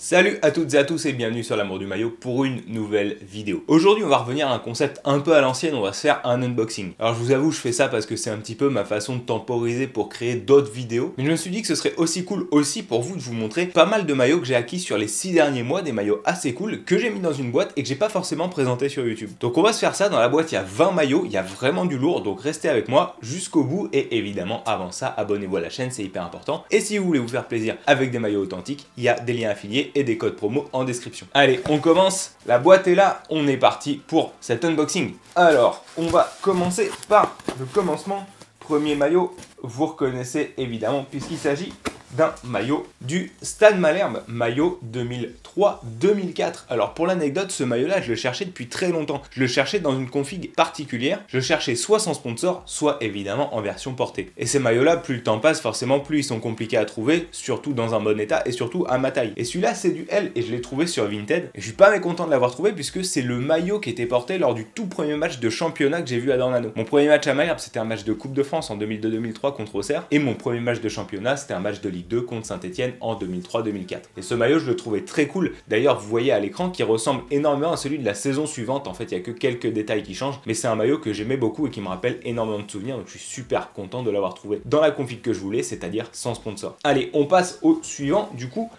Salut à toutes et à tous et bienvenue sur l'amour du maillot pour une nouvelle vidéo. Aujourd'hui on va revenir à un concept un peu à l'ancienne, on va se faire un unboxing. Alors je vous avoue je fais ça parce que c'est un petit peu ma façon de temporiser pour créer d'autres vidéos. Mais je me suis dit que ce serait aussi cool aussi pour vous de vous montrer pas mal de maillots que j'ai acquis sur les 6 derniers mois, des maillots assez cool que j'ai mis dans une boîte et que j'ai pas forcément présenté sur YouTube. Donc on va se faire ça, dans la boîte il y a 20 maillots, il y a vraiment du lourd, donc restez avec moi jusqu'au bout et évidemment avant ça abonnez-vous à la chaîne, c'est hyper important. Et si vous voulez vous faire plaisir avec des maillots authentiques, il y a des liens affiliés et des codes promo en description. Allez, on commence, la boîte est là, on est parti pour cet unboxing. Alors, on va commencer par le commencement. Premier maillot, vous reconnaissez évidemment puisqu'il s'agit d'un maillot du Stade Malherbe, maillot 2003-2004. Alors pour l'anecdote, ce maillot-là, je le cherchais depuis très longtemps. Je le cherchais dans une config particulière. Je le cherchais soit sans sponsor, soit évidemment en version portée. Et ces maillots-là, plus le temps passe, forcément, plus ils sont compliqués à trouver, surtout dans un bon état et surtout à ma taille. Et celui-là, c'est du L et je l'ai trouvé sur Vinted. Et je suis pas mécontent de l'avoir trouvé puisque c'est le maillot qui était porté lors du tout premier match de championnat que j'ai vu à Dornano. Mon premier match à Malherbe, c'était un match de Coupe de France en 2002-2003 contre Auxerre. Et mon premier match de championnat, c'était un match de Ligue 2 contre Saint-Etienne en 2003-2004. Et ce maillot, je le trouvais très cool. D'ailleurs, vous voyez à l'écran qu'il ressemble énormément à celui de la saison suivante. En fait, il n'y a que quelques détails qui changent, mais c'est un maillot que j'aimais beaucoup et qui me rappelle énormément de souvenirs. Donc, je suis super content de l'avoir trouvé dans la config que je voulais, c'est-à-dire sans sponsor. Allez, on passe au suivant. Du coup,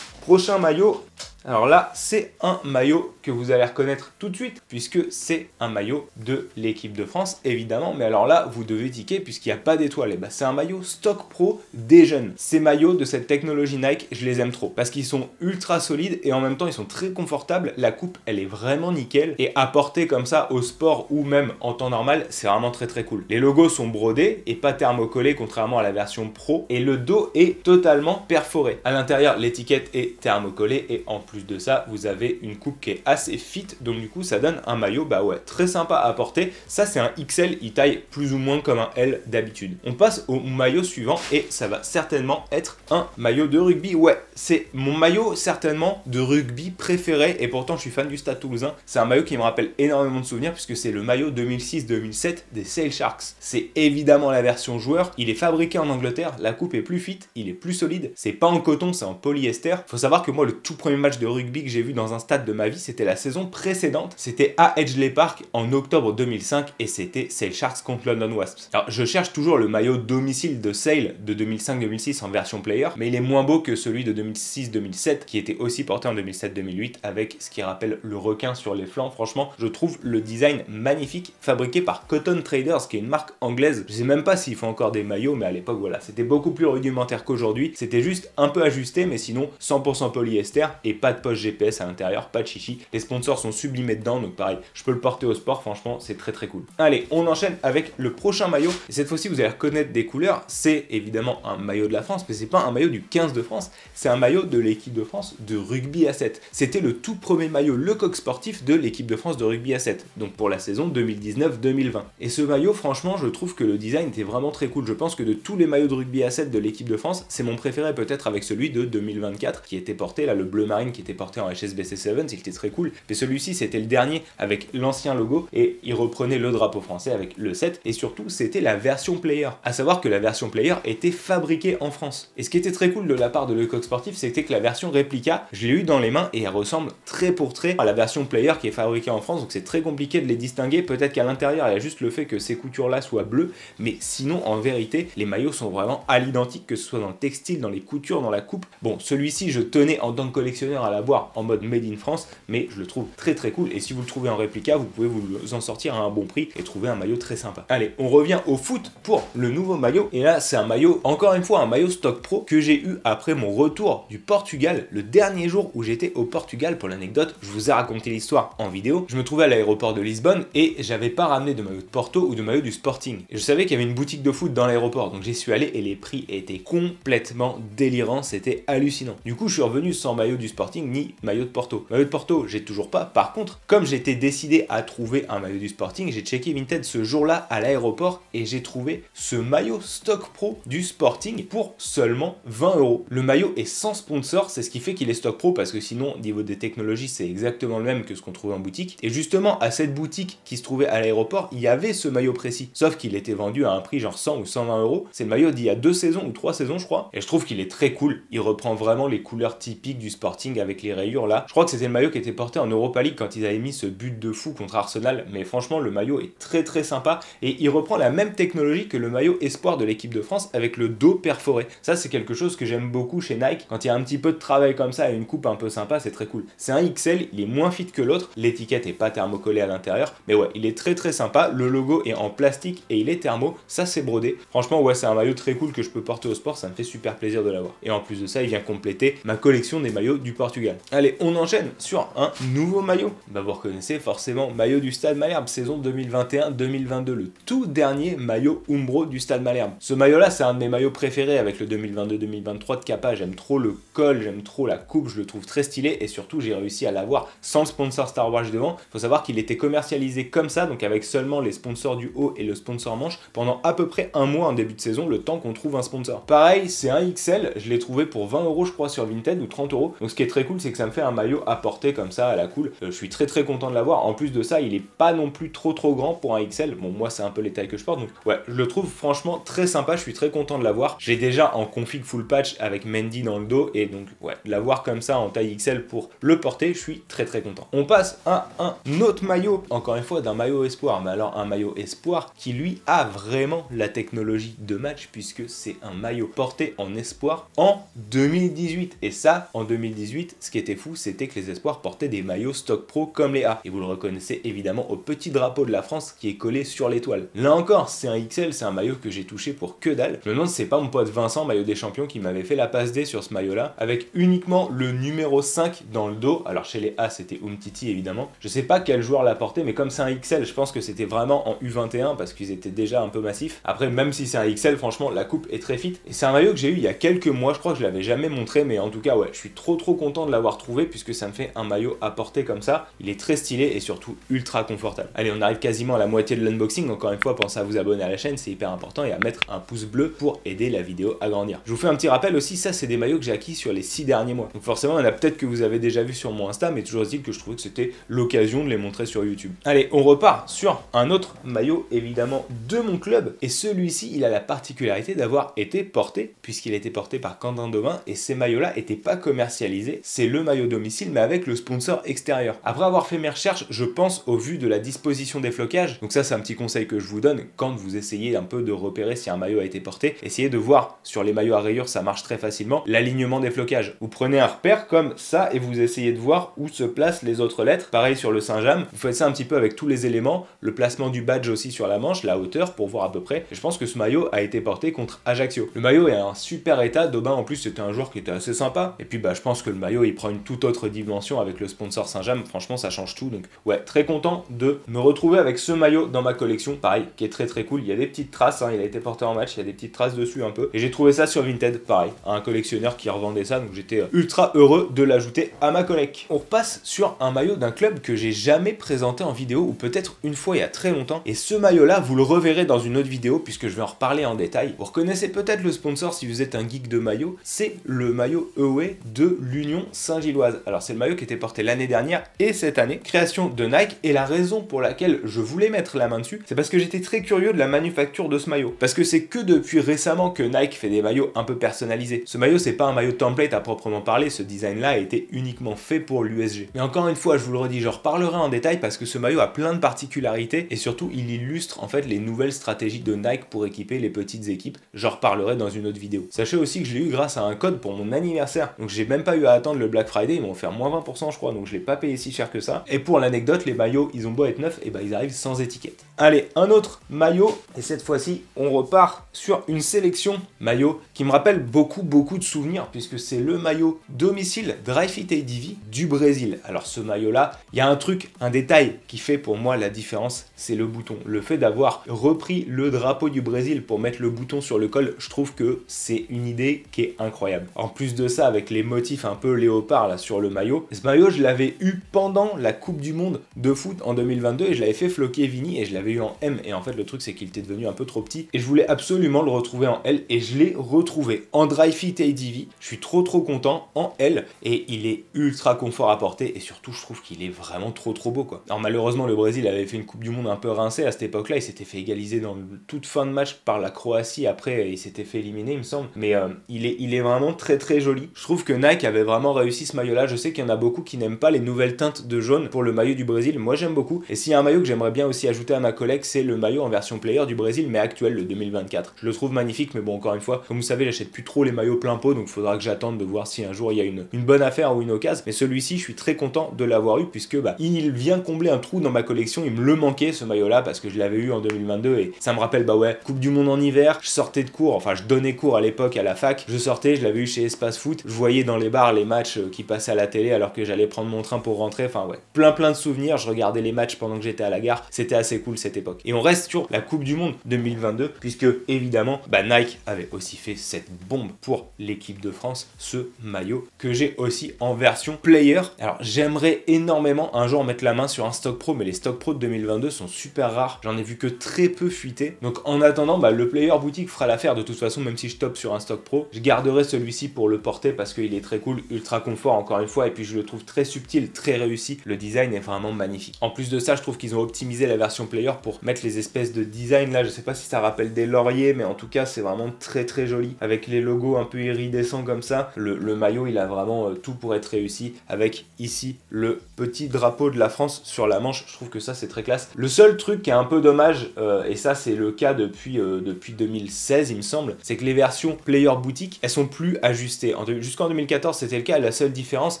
prochain maillot. Alors là, c'est un maillot que vous allez reconnaître tout de suite, puisque c'est un maillot de l'équipe de France, évidemment. Mais alors là, vous devez tiquer, puisqu'il n'y a pas d'étoile. Et bah, c'est un maillot Stock Pro des jeunes. Ces maillots de cette technologie Nike, je les aime trop, parce qu'ils sont ultra solides et en même temps, ils sont très confortables. La coupe, elle est vraiment nickel. Et à porter comme ça au sport ou même en temps normal, c'est vraiment très très cool. Les logos sont brodés et pas thermocollés, contrairement à la version Pro. Et le dos est totalement perforé. À l'intérieur, l'étiquette est thermocollée et en plus de ça, vous avez une coupe qui est assez fit, donc du coup ça donne un maillot bah ouais très sympa à porter. Ça c'est un XL, il taille plus ou moins comme un L d'habitude. On passe au maillot suivant et ça va certainement être un maillot de rugby. Ouais, c'est mon maillot certainement de rugby préféré et pourtant je suis fan du Stade Toulousain. C'est un maillot qui me rappelle énormément de souvenirs puisque c'est le maillot 2006-2007 des Sale Sharks. C'est évidemment la version joueur, il est fabriqué en Angleterre, la coupe est plus fit, il est plus solide, c'est pas en coton, c'est en polyester. Faut savoir que moi le tout premier match de rugby que j'ai vu dans un stade de ma vie, c'était la saison précédente. C'était à Edgeley Park en octobre 2005 et c'était Sale Sharks contre London Wasps. Alors je cherche toujours le maillot domicile de Sale de 2005-2006 en version player, mais il est moins beau que celui de 2006-2007 qui était aussi porté en 2007-2008 avec ce qui rappelle le requin sur les flancs. Franchement, je trouve le design magnifique, fabriqué par Cotton Traders qui est une marque anglaise. Je sais même pas s'ils font encore des maillots, mais à l'époque voilà, c'était beaucoup plus rudimentaire qu'aujourd'hui. C'était juste un peu ajusté, mais sinon 100% polyester et pas de poche GPS à l'intérieur, pas de chichi. Les sponsors sont sublimés dedans, donc pareil, je peux le porter au sport, franchement, c'est très très cool. Allez, on enchaîne avec le prochain maillot. Et cette fois-ci, vous allez reconnaître des couleurs. C'est évidemment un maillot de la France, mais c'est pas un maillot du 15 de France, c'est un maillot de l'équipe de France de rugby à 7. C'était le tout premier maillot Lecoq Sportif de l'équipe de France de rugby à 7, donc pour la saison 2019-2020. Et ce maillot, franchement, je trouve que le design était vraiment très cool. Je pense que de tous les maillots de rugby à 7 de l'équipe de France, c'est mon préféré peut-être avec celui de 2024 qui était porté, là, le bleu marine qui était porté en HSBC 7, il était très cool. Mais celui-ci, c'était le dernier avec l'ancien logo et il reprenait le drapeau français avec le 7 et surtout, c'était la version player. À savoir que la version player était fabriquée en France. Et ce qui était très cool de la part de Lecoq Sportif, c'était que la version réplica, je l'ai eu dans les mains et elle ressemble trait pour trait à la version player qui est fabriquée en France, donc c'est très compliqué de les distinguer. Peut-être qu'à l'intérieur, il y a juste le fait que ces coutures-là soient bleues, mais sinon, en vérité, les maillots sont vraiment à l'identique, que ce soit dans le textile, dans les coutures, dans la coupe. Bon, celui-ci, je tenais en tant que collectionneur à l'avoir en mode Made in France, mais je le trouve très très cool et si vous le trouvez en réplica, vous pouvez vous en sortir à un bon prix et trouver un maillot très sympa. Allez, on revient au foot pour le nouveau maillot et là c'est un maillot, encore une fois un maillot Stock Pro que j'ai eu après mon retour du Portugal, le dernier jour où j'étais au Portugal. Pour l'anecdote, je vous ai raconté l'histoire en vidéo. Je me trouvais à l'aéroport de Lisbonne et j'avais pas ramené de maillot de Porto ou de maillot du Sporting. Et je savais qu'il y avait une boutique de foot dans l'aéroport, donc j'y suis allé et les prix étaient complètement délirants, c'était hallucinant. Du coup, je suis revenu sans maillot du Sporting ni maillot de Porto. Maillot de Porto, j'ai toujours pas. Par contre, comme j'étais décidé à trouver un maillot du Sporting, j'ai checké Vinted ce jour-là à l'aéroport et j'ai trouvé ce maillot Stock Pro du Sporting pour seulement 20 €. Le maillot est sans sponsor, c'est ce qui fait qu'il est Stock Pro parce que sinon, au niveau des technologies, c'est exactement le même que ce qu'on trouvait en boutique. Et justement, à cette boutique qui se trouvait à l'aéroport, il y avait ce maillot précis. Sauf qu'il était vendu à un prix genre 100 ou 120 €. C'est le maillot d'il y a 2 saisons ou 3 saisons, je crois. Et je trouve qu'il est très cool. Il reprend vraiment les couleurs typiques du Sporting avec avec les rayures là. Je crois que c'était le maillot qui était porté en Europa League quand ils avaient mis ce but de fou contre Arsenal, mais franchement le maillot est très sympa et il reprend la même technologie que le maillot espoir de l'équipe de France avec le dos perforé. Ça c'est quelque chose que j'aime beaucoup chez Nike, quand il y a un petit peu de travail comme ça et une coupe un peu sympa, c'est très cool. C'est un XL, il est moins fit que l'autre, l'étiquette est pas thermocollée à l'intérieur, mais ouais, il est très sympa, le logo est en plastique et il est thermo, ça c'est brodé. Franchement ouais, c'est un maillot très cool que je peux porter au sport, ça me fait super plaisir de l'avoir. Et en plus de ça, il vient compléter ma collection des maillots du Portugal. Allez, on enchaîne sur un nouveau maillot. Bah vous reconnaissez forcément, maillot du Stade Malherbe, saison 2021-2022, le tout dernier maillot Umbro du Stade Malherbe. Ce maillot là, c'est un de mes maillots préférés avec le 2022-2023 de Kappa, j'aime trop le col, j'aime trop la coupe, je le trouve très stylé et surtout j'ai réussi à l'avoir sans le sponsor Star Wars devant. Faut savoir qu'il était commercialisé comme ça, donc avec seulement les sponsors du haut et le sponsor manche pendant à peu près un mois en début de saison, le temps qu'on trouve un sponsor. Pareil, c'est un XL, je l'ai trouvé pour 20 € je crois sur Vinted ou 30 €. Donc ce qui est très cool, c'est que ça me fait un maillot à porter comme ça à la cool. Je suis très content de l'avoir. En plus de ça, il est pas non plus trop grand pour un XL. Bon, moi c'est un peu les tailles que je porte, donc ouais, je le trouve franchement très sympa, je suis très content de l'avoir. J'ai déjà en config full patch avec Mendy dans le dos et donc ouais, l'avoir comme ça en taille XL pour le porter, je suis très content. On passe à un autre maillot, encore une fois d'un maillot espoir, mais alors un maillot espoir qui lui a vraiment la technologie de match puisque c'est un maillot porté en espoir en 2018. Et ça, en 2018, ce qui était fou, c'était que les espoirs portaient des maillots stock pro comme les A. Et vous le reconnaissez évidemment au petit drapeau de la France qui est collé sur l'étoile. Là encore, c'est un XL, c'est un maillot que j'ai touché pour que dalle. Je me demande si c'est pas mon pote Vincent, maillot des champions, qui m'avait fait la passe D sur ce maillot-là, avec uniquement le numéro 5 dans le dos. Alors chez les A, c'était Umtiti évidemment. Je sais pas quel joueur l'a porté, mais comme c'est un XL, je pense que c'était vraiment en U21 parce qu'ils étaient déjà un peu massifs. Après, même si c'est un XL, franchement, la coupe est très fit. Et c'est un maillot que j'ai eu il y a quelques mois, je crois que je l'avais jamais montré, mais en tout cas, ouais, je suis trop content de l'avoir trouvé puisque ça me fait un maillot à porter comme ça. Il est très stylé et surtout ultra confortable. Allez, on arrive quasiment à la moitié de l'unboxing. Encore une fois, pensez à vous abonner à la chaîne, c'est hyper important, et à mettre un pouce bleu pour aider la vidéo à grandir. Je vous fais un petit rappel aussi, ça c'est des maillots que j'ai acquis sur les 6 derniers mois. Donc forcément, il y en a peut-être que vous avez déjà vu sur mon Insta, mais toujours est-il que je trouvais que c'était l'occasion de les montrer sur YouTube. Allez, on repart sur un autre maillot évidemment de mon club, et celui-ci, il a la particularité d'avoir été porté, puisqu'il a été porté par Quentin Dauvin, et ces maillots-là n'étaient pas commercialisés. C'est le maillot domicile, mais avec le sponsor extérieur. Après avoir fait mes recherches, je pense au vu de la disposition des flocages, donc ça c'est un petit conseil que je vous donne quand vous essayez un peu de repérer si un maillot a été porté, essayez de voir sur les maillots à rayures, ça marche très facilement, l'alignement des flocages. Vous prenez un repère comme ça et vous essayez de voir où se placent les autres lettres. Pareil sur le Saint-James, vous faites ça un petit peu avec tous les éléments, le placement du badge aussi sur la manche, la hauteur pour voir à peu près. Et je pense que ce maillot a été porté contre Ajaccio. Le maillot est en super état, Daubin en plus c'était un joueur qui était assez sympa, et puis bah je pense que le maillot il prend une toute autre dimension avec le sponsor Saint-James, franchement ça change tout, donc ouais, très content de me retrouver avec ce maillot dans ma collection, pareil, qui est très cool. Il y a des petites traces, hein, il a été porté en match, il y a des petites traces dessus un peu, et j'ai trouvé ça sur Vinted, pareil, un collectionneur qui revendait ça, donc j'étais ultra heureux de l'ajouter à ma collecte. On repasse sur un maillot d'un club que j'ai jamais présenté en vidéo, ou peut-être une fois il y a très longtemps, et ce maillot là vous le reverrez dans une autre vidéo puisque je vais en reparler en détail. Vous reconnaissez peut-être le sponsor si vous êtes un geek de maillot, c'est le maillot Away de l'Union Saint-Gilloise. Alors c'est le maillot qui était porté l'année dernière et cette année, création de Nike, et la raison pour laquelle je voulais mettre la main dessus, c'est parce que j'étais très curieux de la manufacture de ce maillot, parce que c'est que depuis récemment que Nike fait des maillots un peu personnalisés. Ce maillot c'est pas un maillot template à proprement parler, ce design là a été uniquement fait pour l'USG. Mais encore une fois, je vous le redis, je reparlerai en détail parce que ce maillot a plein de particularités et surtout il illustre en fait les nouvelles stratégies de Nike pour équiper les petites équipes. J'en reparlerai dans une autre vidéo. Sachez aussi que je l'ai eu grâce à un code pour mon anniversaire, donc j'ai même pas eu à attendre le Black Friday, ils m'ont offert moins 20% je crois, donc je l'ai pas payé si cher que ça. Et pour l'anecdote, les maillots ils ont beau être neufs, et bah ils arrivent sans étiquette. Allez, un autre maillot, et cette fois-ci on repart sur une sélection maillot qui me rappelle beaucoup de souvenirs, puisque c'est le maillot domicile Dry-Fit ADV du Brésil. Alors ce maillot là, il y a un truc, un détail qui fait pour moi la différence, c'est le bouton. Le fait d'avoir repris le drapeau du Brésil pour mettre le bouton sur le col, je trouve que c'est une idée qui est incroyable. En plus de ça, avec les motifs un peu léopard là sur le maillot, ce maillot je l'avais eu pendant la Coupe du Monde de foot en 2022 et je l'avais fait floquer Vini et je l'avais eu en M, et en fait le truc c'est qu'il était devenu un peu trop petit et je voulais absolument le retrouver en L, et je l'ai retrouvé en Dry-Fit ADV. Je suis trop content en L, et il est ultra confort à porter, et surtout je trouve qu'il est vraiment trop beau quoi. Alors malheureusement le Brésil avait fait une Coupe du Monde un peu rincée à cette époque là, il s'était fait égaliser dans toute fin de match par la Croatie, après il s'était fait éliminer il me semble, mais il est vraiment très joli. Je trouve que Nike avait vraiment réussi ce maillot là. Je sais qu'il y en a beaucoup qui n'aiment pas les nouvelles teintes de jaune pour le maillot du Brésil, moi j'aime beaucoup. Et s'il y a un maillot que j'aimerais bien aussi ajouter à ma collecte, c'est le maillot en version player du Brésil mais actuel, le 2024. Je le trouve magnifique, mais bon, encore une fois, comme vous savez, j'achète plus trop les maillots plein pot, donc il faudra que j'attende de voir si un jour il y a une bonne affaire ou une occasion. Mais celui-ci, je suis très content de l'avoir eu puisque il vient combler un trou dans ma collection. Il me le manquait ce maillot là parce que je l'avais eu en 2022 et ça me rappelle Coupe du Monde en hiver. Je sortais de cours, enfin je donnais cours à l'époque à la fac, je sortais, je l'avais eu chez Espace Foot, je voyais dans les bars les matchs qui passaient à la télé alors que j'allais prendre mon train pour rentrer. Enfin ouais, plein de souvenirs. Je regardais les matchs pendant que j'étais à la gare, c'était assez cool cette époque. Et on reste sur la Coupe du Monde 2022 puisque évidemment Nike avait aussi fait cette bombe pour l'équipe de France, ce maillot que j'ai aussi en version player. Alors j'aimerais énormément un jour mettre la main sur un stock pro, mais les stock pro de 2022 sont super rares, j'en ai vu que très peu fuiter. Donc en attendant, le player boutique fera l'affaire de toute façon, même si je top sur un stock pro. Je garderai celui-ci pour le porter parce qu'il est très cool, ultra confort encore une fois, et puis je le trouve très subtil, très réussi. Le design est vraiment magnifique. En plus de ça, je trouve qu'ils ont optimisé la version player pour mettre les espèces de design là. Je sais pas si ça rappelle des lauriers, mais en tout cas c'est vraiment très joli avec les logos un peu iridescents comme ça. Le maillot, il a vraiment tout pour être réussi, avec ici le petit drapeau de la France sur la manche. Je trouve que ça c'est très classe. Le seul truc qui est un peu dommage, et ça c'est le cas depuis 2016 il me semble, c'est que les versions player boutique elles sont plus ajustées. Jusqu'en 2014 c'était le cas, la seule différence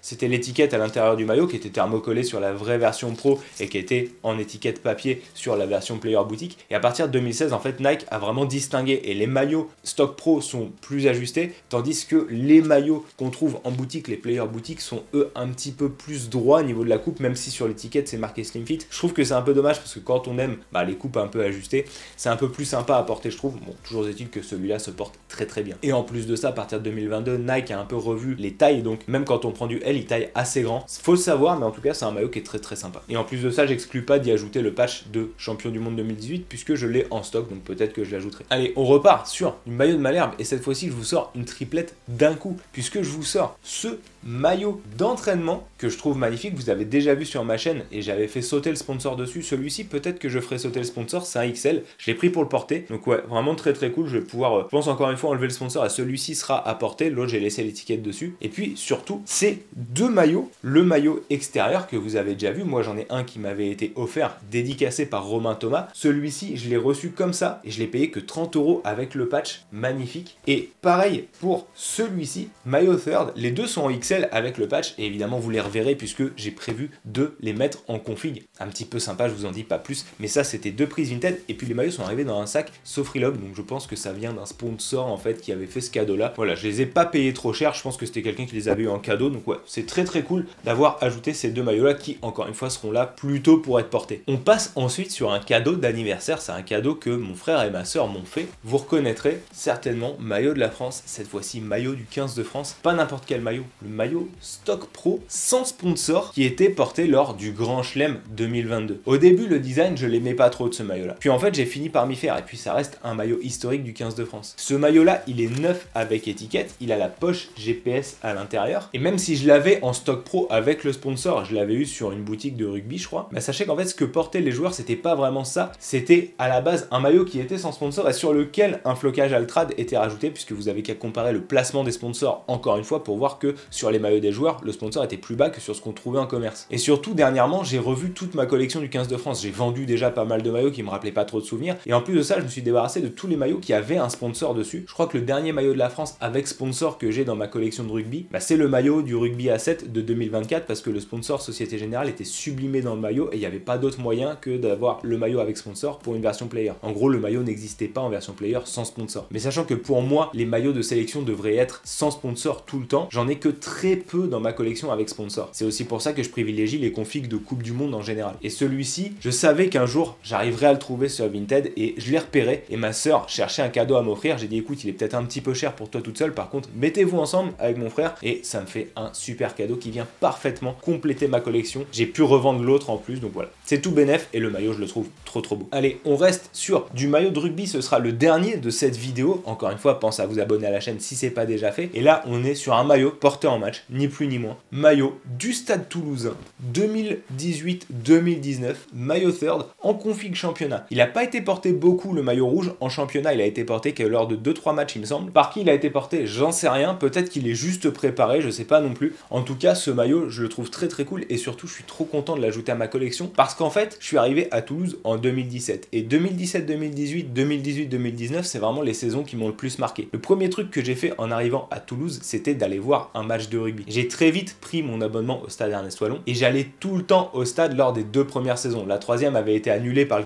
c'était l'étiquette à l'intérieur du maillot qui était thermocollée sur la vraie version pro et qui était en étiquette papier sur la version player boutique. Et à partir de 2016 en fait Nike a vraiment distingué et les maillots stock pro sont plus ajustés, tandis que les maillots qu'on trouve en boutique, les player boutiques, sont eux un petit peu plus droits au niveau de la coupe, même si sur l'étiquette c'est marqué Slim Fit. Je trouve que c'est un peu dommage parce que quand on aime les coupes un peu ajustées, c'est un peu plus sympa à porter je trouve. Bon, toujours est-il que celui-là se porte très bien. Et en plus de ça, à partir de 2022, Nike a un peu revu les tailles, donc même quand on prend du L, il taille assez grand. Faut le savoir, mais en tout cas c'est un maillot qui est très sympa. Et en plus de ça, j'exclus pas d'y ajouter le patch de champion du monde 2018 puisque je l'ai en stock, donc peut-être que je l'ajouterai. Allez, on repart sur une maillot de Malherbe et cette fois-ci je vous sors une triplette d'un coup puisque je vous sors ce maillot d'entraînement que je trouve magnifique. Vous avez déjà vu sur ma chaîne et j'avais fait sauter le sponsor dessus. Celui-ci, peut-être que je ferai sauter le sponsor, c'est un XL. Je l'ai pris pour le porter. Donc ouais, vraiment très cool. Je vais pouvoir, je pense encore une fois, enlever le sponsor et celui-ci sera à porter. L'autre, j'ai laissé l'étiquette dessus. Et puis surtout, ces deux maillots. Le maillot extérieur que vous avez déjà vu. Moi, j'en ai un qui m'avait été offert, dédicacé par Romain Thomas. Celui-ci, je l'ai reçu comme ça et je l'ai payé que 30 € avec le patch. Magnifique. Et pareil pour celui-ci, maillot third. Les deux sont en XL avec le patch et évidemment vous les reverrez puisque j'ai prévu de les mettre en config. Un petit peu sympa, je vous en dis pas plus, mais ça c'était deux prises Vinted et puis les maillots sont arrivés dans un sac Sofrilog, donc je pense que ça vient d'un sponsor en fait qui avait fait ce cadeau là. Voilà, je les ai pas payés trop cher, je pense que c'était quelqu'un qui les avait eu en cadeau, donc ouais, c'est très cool d'avoir ajouté ces deux maillots là qui encore une fois seront là plutôt pour être portés. On passe ensuite sur un cadeau d'anniversaire, c'est un cadeau que mon frère et ma soeur m'ont fait. Vous reconnaîtrez certainement maillot de la France, cette fois-ci maillot du 15 de France, pas n'importe quel maillot, le maillot stock pro sans sponsor qui était porté lors du Grand Chelem 2022. Au début le design je l'aimais pas trop de ce maillot là, puis en fait j'ai fini par m'y faire et puis ça reste un maillot historique du 15 de France. Ce maillot là il est neuf avec étiquette, il a la poche GPS à l'intérieur et même si je l'avais en stock pro avec le sponsor, je l'avais eu sur une boutique de rugby je crois, sachez qu'en fait ce que portaient les joueurs c'était pas vraiment ça, c'était à la base un maillot qui était sans sponsor et sur lequel un flocage Altrad était rajouté puisque vous avez qu'à comparer le placement des sponsors encore une fois pour voir que sur les maillots des joueurs le sponsor était plus bas que sur ce qu'on trouvait en commerce. Et surtout dernièrement j'ai revu toute ma collection du 15 de France, j'ai vendu déjà pas mal de maillots qui me rappelaient pas trop de souvenirs et en plus de ça je me suis débarrassé de tous les maillots qui avaient un sponsor dessus. Je crois que le dernier maillot de la France avec sponsor que j'ai dans ma collection de rugby, c'est le maillot du rugby A7 de 2024 parce que le sponsor Société Générale était sublimé dans le maillot et il n'y avait pas d'autre moyen que d'avoir le maillot avec sponsor pour une version player. En gros le maillot n'existait pas en version player sans sponsor. Mais sachant que pour moi les maillots de sélection devraient être sans sponsor tout le temps, j'en ai que très peu dans ma collection avec sponsor. C'est aussi pour ça que je privilégie les configs de Coupe du Monde en général. Et celui-ci, je savais qu'un jour j'arriverais à le trouver sur Vinted et je l'ai repéré et ma soeur cherchait un cadeau à m'offrir. J'ai dit écoute il est peut-être un petit peu cher pour toi toute seule, par contre mettez-vous ensemble avec mon frère et ça me fait un super cadeau qui vient parfaitement compléter ma collection. J'ai pu revendre l'autre en plus donc voilà. C'est tout bénef et le maillot je le trouve trop beau. Allez on reste sur du maillot de rugby, ce sera le dernier de cette vidéo. Encore une fois pense à vous abonner à la chaîne si c'est pas déjà fait. Et là on est sur un maillot porté en match, ni plus ni moins. Maillot du Stade Toulousain 2018-2019, maillot third en config championnat. Il n'a pas été porté beaucoup le maillot rouge en championnat, il a été porté que lors de 2-3 matchs il me semble. Par qui il a été porté, j'en sais rien, peut-être qu'il est juste préparé, je sais pas non plus. En tout cas, ce maillot, je le trouve très très cool et surtout, je suis trop content de l'ajouter à ma collection parce qu'en fait, je suis arrivé à Toulouse en 2017 et 2017-2018, 2018-2019, c'est vraiment les saisons qui m'ont le plus marqué. Le premier truc que j'ai fait en arrivant à Toulouse, c'était d'aller voir un match de rugby. J'ai très vite pris mon abonnement au stade Ernest Wallon et j'allais tout le temps au stade lors des 2 premières saisons. La 3e avait été annulée par le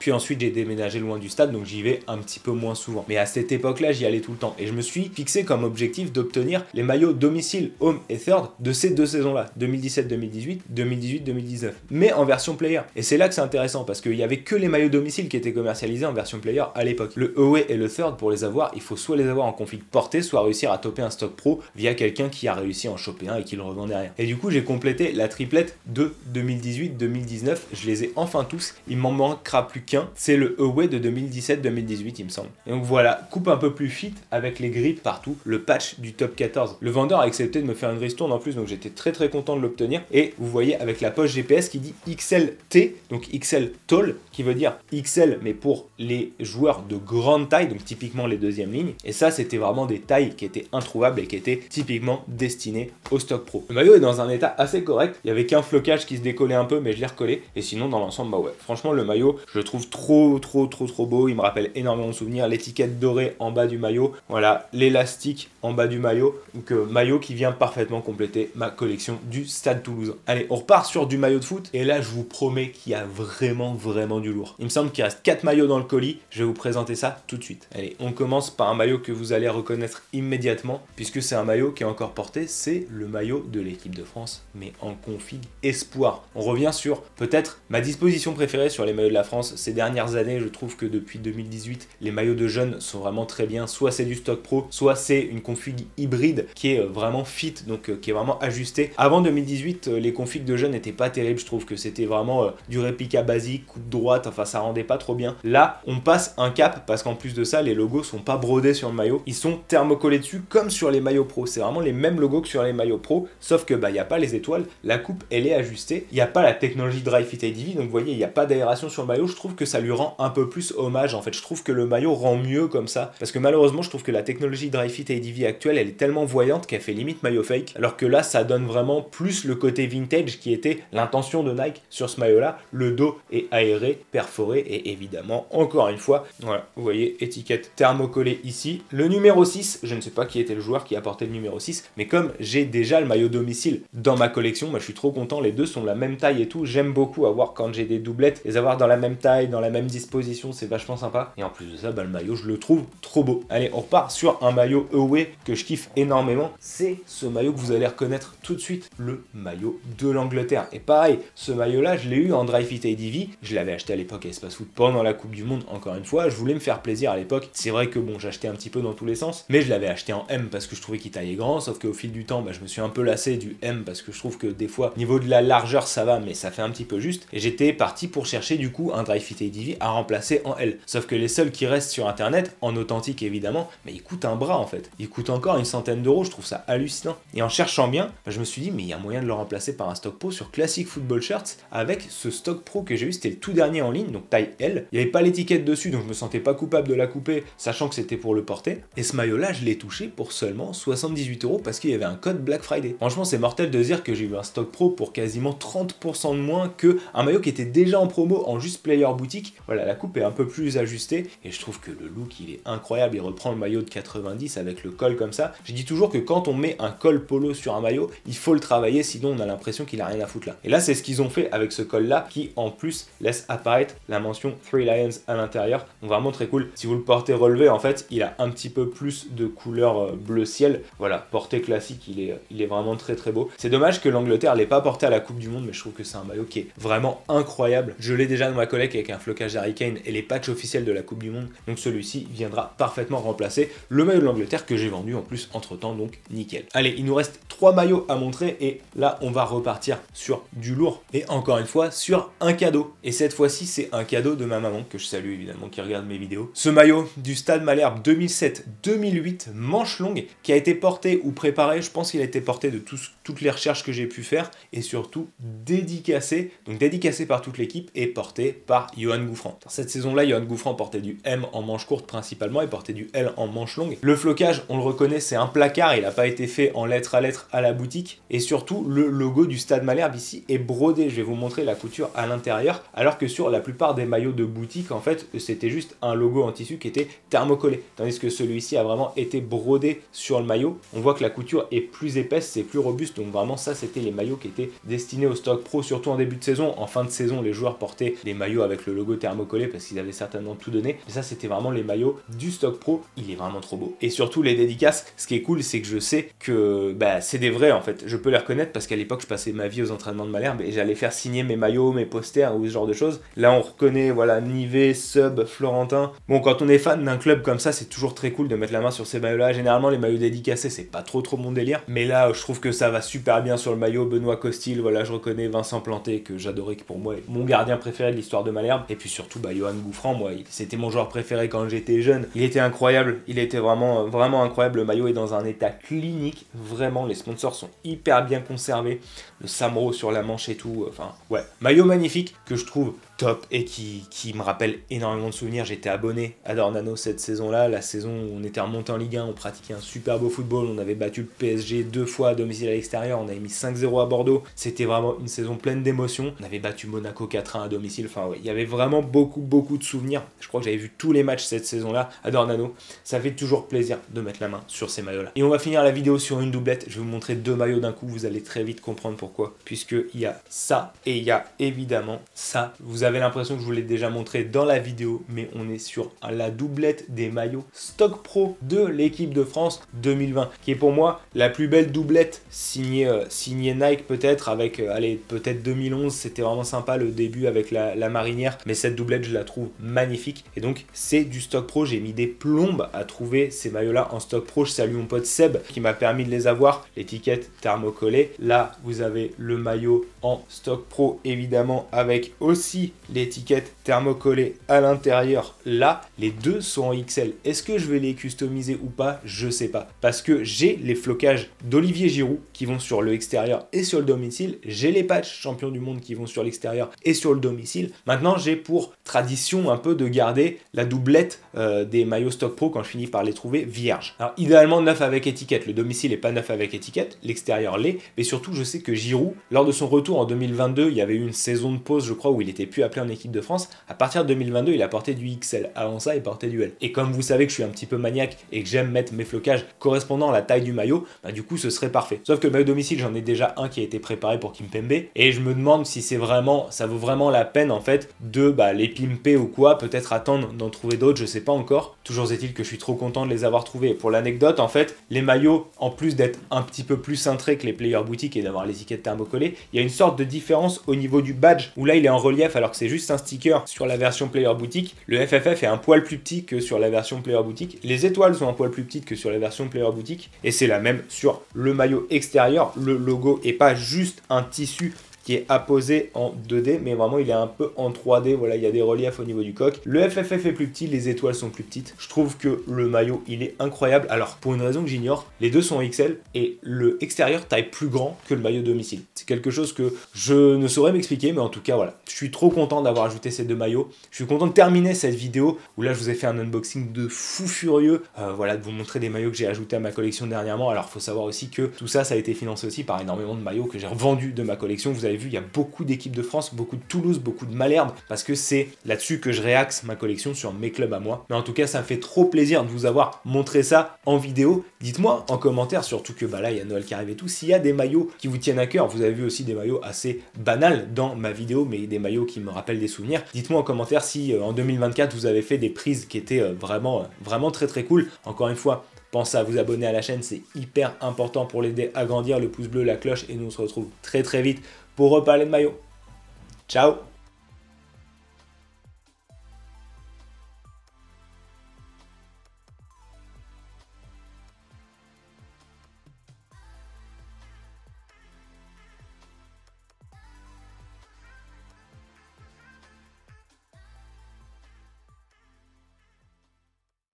puis ensuite j'ai déménagé loin du stade, donc j'y vais un petit peu moins souvent. Mais à cette époque-là, j'y allais tout le temps. Et je me suis fixé comme objectif d'obtenir les maillots domicile, home et third de ces 2 saisons-là, 2017-2018, 2018-2019. Mais en version player. Et c'est là que c'est intéressant, parce qu'il n'y avait que les maillots domicile qui étaient commercialisés en version player à l'époque. Le away et le third, pour les avoir, il faut soit les avoir en config porté, soit réussir à topper un stock pro via quelqu'un qui a réussi à en choper un et qui le revend derrière. Et du coup, j'ai complété la triplette de 2018-2019. Je les ai enfin tous. Il m'en manquera plus qu'un, c'est le away de 2017-2018 il me semble. Et donc voilà, coupe un peu plus fit avec les grippes partout, le patch du top 14. Le vendeur a accepté de me faire une ristourne en plus, donc j'étais très très content de l'obtenir. Et vous voyez avec la poche GPS qui dit XLT, donc XL Tall, qui veut dire XL mais pour les joueurs de grande taille, donc typiquement les 2e lignes. Et ça c'était vraiment des tailles qui étaient introuvables et qui étaient typiquement destinées au stock pro. Le maillot est dans un état assez correct, il y avait qu'un flocage qui se décollait un peu mais je l'ai recollé. Et sinon dans l'ensemble, bah ouais, franchement le maillot, je le trouve trop beau, il me rappelle énormément de souvenirs, l'étiquette dorée en bas du maillot, voilà, l'élastique en bas du maillot, donc maillot qui vient parfaitement compléter ma collection du Stade Toulousain. Allez, on repart sur du maillot de foot, et là je vous promets qu'il y a vraiment du lourd. Il me semble qu'il reste 4 maillots dans le colis, je vais vous présenter ça tout de suite. Allez, on commence par un maillot que vous allez reconnaître immédiatement, puisque c'est un maillot qui est encore porté, c'est le maillot de l'équipe de France, mais en config espoir. On revient sur peut-être ma disposition préférée sur les maillots de la France ces dernières années. Je trouve que depuis 2018, les maillots de jeunes sont vraiment très bien. Soit c'est du stock pro, soit c'est une config hybride qui est vraiment fit, donc qui est vraiment ajustée. Avant 2018, les configs de jeunes n'étaient pas terribles. Je trouve que c'était vraiment du réplica basique, coupe droite, enfin ça rendait pas trop bien. Là, on passe un cap parce qu'en plus de ça, les logos sont pas brodés sur le maillot. Ils sont thermocollés dessus comme sur les maillots pro. C'est vraiment les mêmes logos que sur les maillots pro, sauf que il n'y a pas les étoiles. La coupe, elle est ajustée. Il n'y a pas la technologie Dry Fit ADV, donc vous voyez, il n'y a pas d'aération sur le maillot. Je trouve que ça lui rend un peu plus hommage. En fait, je trouve que le maillot rend mieux comme ça, parce que malheureusement, je trouve que la technologie Dry Fit ADV actuelle, elle est tellement voyante qu'elle fait limite maillot fake, alors que là, ça donne vraiment plus le côté vintage qui était l'intention de Nike sur ce maillot-là. Le dos est aéré, perforé, et évidemment, encore une fois, voilà, vous voyez, étiquette thermocollée ici. Le numéro 6, je ne sais pas qui était le joueur qui a porté le numéro 6, mais comme j'ai déjà le maillot domicile dans ma collection, moi je suis trop content, les deux sont la même taille et tout. J'aime beaucoup avoir, quand j'ai des doublettes, les avoir dans la même taille, dans la même disposition, c'est vachement sympa. Et en plus de ça, le maillot, je le trouve trop beau. Allez, on repart sur un maillot away que je kiffe énormément. C'est ce maillot que vous allez reconnaître tout de suite, le maillot de l'Angleterre. Et pareil, ce maillot-là, je l'ai eu en Dry Fit ADV. Je l'avais acheté à l'époque à Espace Foot pendant la Coupe du Monde, encore une fois. Je voulais me faire plaisir à l'époque. C'est vrai que bon, j'achetais un petit peu dans tous les sens, mais je l'avais acheté en M parce que je trouvais qu'il taillait grand. Sauf qu'au fil du temps, je me suis un peu lassé du M parce que je trouve que des fois, niveau de la largeur, ça va, mais ça fait un petit peu juste. Et j'étais parti pour chercher du coup un Dry Fit ADV à remplacer en L. Sauf que les seuls qui restent sur internet, en authentique évidemment, mais ils coûtent un bras en fait. Ils coûtent encore une centaine d'euros, je trouve ça hallucinant. Et en cherchant bien, je me suis dit, mais il y a moyen de le remplacer par un stock pro sur Classic Football Shirts avec ce stock pro que j'ai eu, c'était le tout dernier en ligne, donc taille L. Il n'y avait pas l'étiquette dessus, donc je me sentais pas coupable de la couper, sachant que c'était pour le porter. Et ce maillot-là, je l'ai touché pour seulement 78 € parce qu'il y avait un code Black Friday. Franchement, c'est mortel de dire que j'ai eu un stock pro pour quasiment 30% de moins que un maillot qui était déjà en promo en juste player boutique. Voilà, la coupe est un peu plus ajustée et je trouve que le look il est incroyable. Il reprend le maillot de 90 avec le col comme ça. Je dis toujours que quand on met un col polo sur un maillot, il faut le travailler, sinon on a l'impression qu'il a rien à foutre là. Et là, c'est ce qu'ils ont fait avec ce col là qui en plus laisse apparaître la mention Three Lions à l'intérieur. Donc vraiment très cool. Si vous le portez relevé, en fait, il a un petit peu plus de couleur bleu ciel. Voilà, porté classique, il est vraiment très beau. C'est dommage que l'Angleterre l'ait pas porté à la Coupe du Monde, mais je trouve que c'est un maillot qui est vraiment incroyable. Je l'ai déjà dans ma collecte avec un flocage Harry Kane et les patchs officiels de la Coupe du Monde. Donc celui-ci viendra parfaitement remplacer le maillot de l'Angleterre que j'ai vendu en plus entre temps, donc nickel. Allez, il nous reste 3 maillots à montrer et là on va repartir sur du lourd et encore une fois sur un cadeau. Et cette fois-ci c'est un cadeau de ma maman que je salue évidemment, qui regarde mes vidéos. Ce maillot du Stade Malherbe 2007-2008 manche longue qui a été porté ou préparé, je pense qu'il a été porté de toutes les recherches que j'ai pu faire et surtout dédicacé, donc dédicacé par toute l'équipe et porté par Yoann Gouffran. Cette saison-là, Yoann Gouffran portait du M en manche courte principalement et portait du L en manche longue. Le flocage, on le reconnaît, c'est un placard, il n'a pas été fait en lettre à la boutique. Et surtout, le logo du Stade Malherbe ici est brodé. Je vais vous montrer la couture à l'intérieur, alors que sur la plupart des maillots de boutique, en fait, c'était juste un logo en tissu qui était thermocollé. Tandis que celui-ci a vraiment été brodé sur le maillot. On voit que la couture est plus épaisse, c'est plus robuste. Donc vraiment, ça, c'était les maillots qui étaient destinés au stock pro, surtout en début de saison. En fin de saison, les joueurs portaient des maillots avec le logo thermocollé parce qu'ils avaient certainement tout donné. Mais ça, c'était vraiment les maillots du stock pro. Il est vraiment trop beau. Et surtout, les dédicaces, ce qui est cool, c'est que je sais que c'est des vrais en fait. Je peux les reconnaître parce qu'à l'époque, je passais ma vie aux entraînements de Malherbe et j'allais faire signer mes maillots, mes posters ou ce genre de choses. Là, on reconnaît, voilà, Nivet, Sub, Florentin. Bon, quand on est fan d'un club comme ça, c'est toujours très cool de mettre la main sur ces maillots-là. Généralement, les maillots dédicacés, c'est pas trop mon délire. Mais là, je trouve que ça va super bien sur le maillot. Benoît Costil, voilà, je reconnais Vincent Planté, que j'adorais, qui pour moi est mon gardien préféré de l'histoire de Malherbe. Et puis surtout, Yoann Gouffran, moi, c'était mon joueur préféré quand j'étais jeune. Il était incroyable, il était vraiment, vraiment incroyable. Le maillot est dans un état clinique. Vraiment, les sponsors sont hyper bien conservés. Le Samro sur la manche et tout. Enfin, ouais. Maillot magnifique que je trouve top et qui me rappelle énormément de souvenirs. J'étais abonné à Dornano cette saison-là, la saison où on était remonté en Ligue 1, on pratiquait un super beau football, on avait battu le PSG 2 fois à domicile à l'extérieur, on avait mis 5-0 à Bordeaux, c'était vraiment une saison pleine d'émotions, on avait battu Monaco 4-1 à domicile, enfin ouais, il y avait vraiment beaucoup de souvenirs. Je crois que j'avais vu tous les matchs cette saison-là à Dornano, ça fait toujours plaisir de mettre la main sur ces maillots-là. Et on va finir la vidéo sur une doublette, je vais vous montrer 2 maillots d'un coup, vous allez très vite comprendre pourquoi, puisqu'il y a ça et il y a évidemment ça. Vous avez l'impression que je vous l'ai déjà montré dans la vidéo, mais on est sur la doublette des maillots stock pro de l'équipe de France 2020, qui est pour moi la plus belle doublette signée Nike peut-être, avec, allez, peut-être 2011, c'était vraiment sympa le début avec la marinière, mais cette doublette je la trouve magnifique, et donc c'est du stock pro. J'ai mis des plombes à trouver ces maillots-là en stock pro. Je salue mon pote Seb qui m'a permis de les avoir, l'étiquette thermocollée. Là, vous avez le maillot en stock pro, évidemment, avec aussi l'étiquette thermocollée à l'intérieur. Là, les deux sont en XL. Est-ce que je vais les customiser ou pas? Je sais pas. Parce que j'ai les flocages d'Olivier Giroud qui vont sur le extérieur et sur le domicile. J'ai les patchs champion du monde qui vont sur l'extérieur et sur le domicile. Maintenant, j'ai pour tradition un peu de garder la doublette des maillots stock pro quand je finis par les trouver vierges. Alors, idéalement, neuf avec étiquette. Le domicile est pas neuf avec étiquette. L'extérieur l'est. Mais surtout, je sais que Giroud, lors de son retour en 2022, il y avait eu une saison de pause, je crois, où il était plus appelé en équipe de France. À partir de 2022, il a porté du XL. Avant ça, il portait du L. Et comme vous savez que je suis un petit peu maniaque et que j'aime mettre mes flocages correspondant à la taille du maillot, du coup, ce serait parfait. Sauf que le maillot domicile, j'en ai déjà un qui a été préparé pour Kimpembe. Et je me demande si c'est vraiment, ça vaut vraiment la peine, en fait, de les pimper ou quoi. Peut-être attendre d'en trouver d'autres, je sais pas encore. Toujours est-il que je suis trop content de les avoir trouvés. Et pour l'anecdote, en fait, les maillots, en plus d'être un petit peu plus cintrés que les Player Boutique et d'avoir l'étiquette thermocollée, il y a une sorte de différence au niveau du badge, où là, il est en relief alors que c'est juste un sticker sur la version Player Boutique. Le FFF est un poil plus petit que sur la version Player Boutique. Les étoiles sont un poil plus petites que sur la version Player Boutique. Et c'est la même sur le maillot extérieur. Le logo est pas juste un tissu qui est apposé en 2D, mais vraiment il est un peu en 3D, voilà, il y a des reliefs au niveau du coq. Le FFF est plus petit, les étoiles sont plus petites. Je trouve que le maillot, il est incroyable. Alors, pour une raison que j'ignore, les deux sont XL et le extérieur taille plus grand que le maillot domicile. C'est quelque chose que je ne saurais m'expliquer, mais en tout cas, voilà. Je suis trop content d'avoir ajouté ces deux maillots. Je suis content de terminer cette vidéo où là, je vous ai fait un unboxing de fou furieux. Voilà, de vous montrer des maillots que j'ai ajoutés à ma collection dernièrement. Alors, il faut savoir aussi que tout ça, ça a été financé aussi par énormément de maillots que j'ai revendus de ma collection. Vous avez vu, il y a beaucoup d'équipes de France, beaucoup de Toulouse, beaucoup de Malherbe, parce que c'est là-dessus que je réaxe ma collection sur mes clubs à moi. Mais en tout cas, ça me fait trop plaisir de vous avoir montré ça en vidéo. Dites-moi en commentaire, surtout que là, il y a Noël qui arrive et tout, s'il y a des maillots qui vous tiennent à cœur. Vous avez vu aussi des maillots assez banals dans ma vidéo, mais des maillots qui me rappellent des souvenirs. Dites-moi en commentaire si en 2024, vous avez fait des prises qui étaient vraiment très cool. Encore une fois, pensez à vous abonner à la chaîne, c'est hyper important pour l'aider à grandir, le pouce bleu, la cloche, et nous on se retrouve très vite pour reparler de maillot. Ciao!